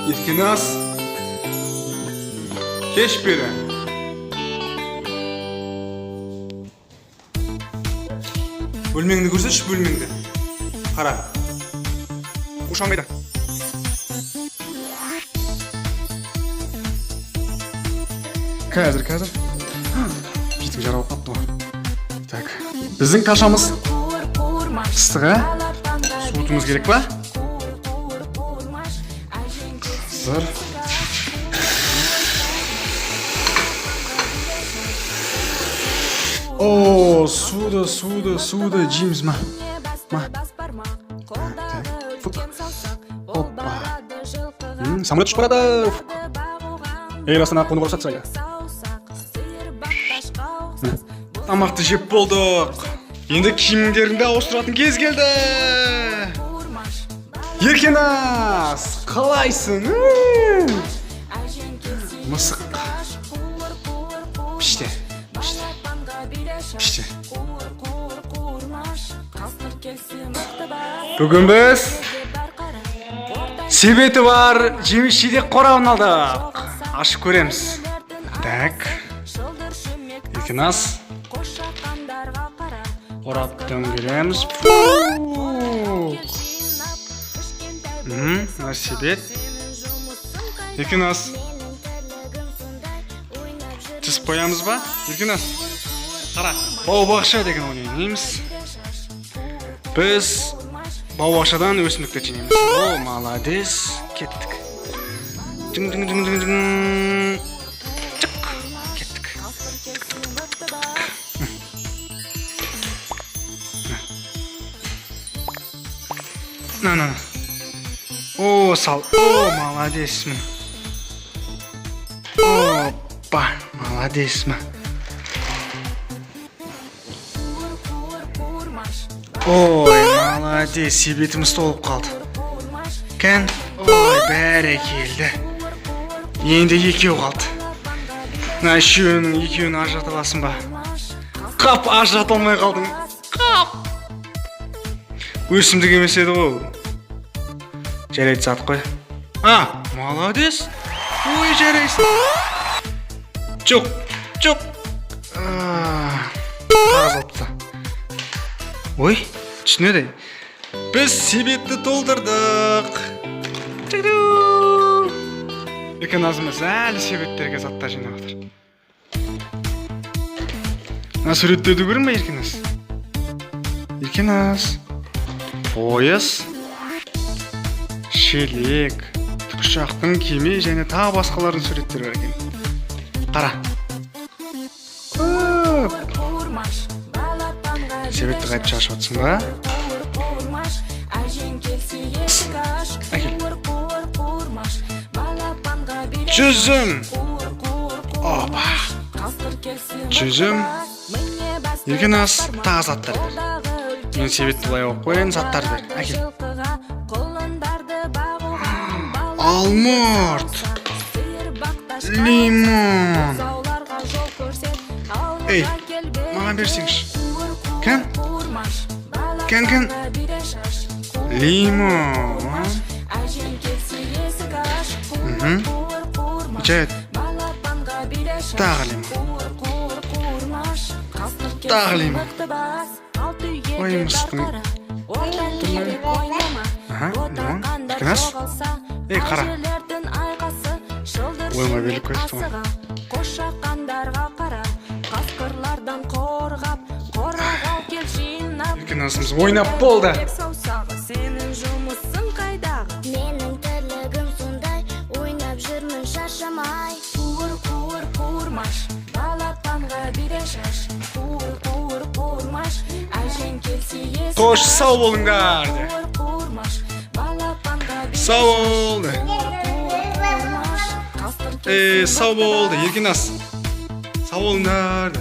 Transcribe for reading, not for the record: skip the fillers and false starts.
Еркеназ. Кеш бері. Бөлмеңді көрсетші, бөлмеңді. Қара. Қошан қайда? Қазір. Бетің жаралып қапты ғой. Так. Біздің қашамыз ыстығы. Суытымыз керек па? Зыр. О, суды жейміз ма? Фук. Опа. Самолет ұшып барады. Егер астана қонуға рұқсат сұрайды. Тамақты жеп болдық. Енді киімдеріңді ауыстыратын кез келді. Еркеназ, қалайсың? Мысық. Піште. Бүгін біз себеті бар жеміс жидек қорабын алдық. Ашып көреміз. Так. Еркеназ. Қораптан көреміз. Себет. Еркеназ. Түсіп қоямыз ба? Еркеназ. Қара. Бау-бақша деген ойнаймыз. Біз бау-бақшадан өсімдіктер жинаймыз. О, молодец. Кеттік. Кеттік. На. О, сал. О, молодец. Опа, молодец. Ой, молодец. Себетіміз толып қалды. Кән? Ой, бәрекелді. Енді екеу қалды. Үшеуінің екеуін ажырата аласың ба? Қап, ажырата алмай қалдың. Қап. Өсімдік емес еді ғой. Жарайды, сат қой. Молодец. Ой, жарайсың. Жоқ. Қазылыпты. Ой, түсінеді. Біз себетті толтырдық. Еркеназымыз әлі себеттерге заттар жинап отыр. Суреттерді көрін бе, Еркеназ? Еркеназ. Пояс. Шелек. Тікұшақтың кеме және тағы басқалардың суреттері бар екен. Қара. Себетті қайтып шашып атсың ба? Әкел. Жүзім. Опа. Жүзім. Еркеназ, тағы заттар бер. Мен себетті бұлай оқып қояйын, заттар бер. Әкел. Алмұрт. Лимон. Ей, маған берсеңші. Кән? Лимон. Жайт. Тағы лимон. Ой, мысықтың. Лимон. Еркеназ. Ей, қара. Ойыма беліп көйіпті ма? Еркеназымыз ойнап болды. Сенің жұмысың қайдағы? Менің тірлігім сондай, ойнап жүрмін шаршамай. Қуыр-қуыр-қуырмаш, балапанға бире шаш. Қуыр-қуыр-қуырмаш, әжең келсе есі. Қош, сау болыңдар. Сау болды. Сау болды, Еркеназ. Сау болыңдар.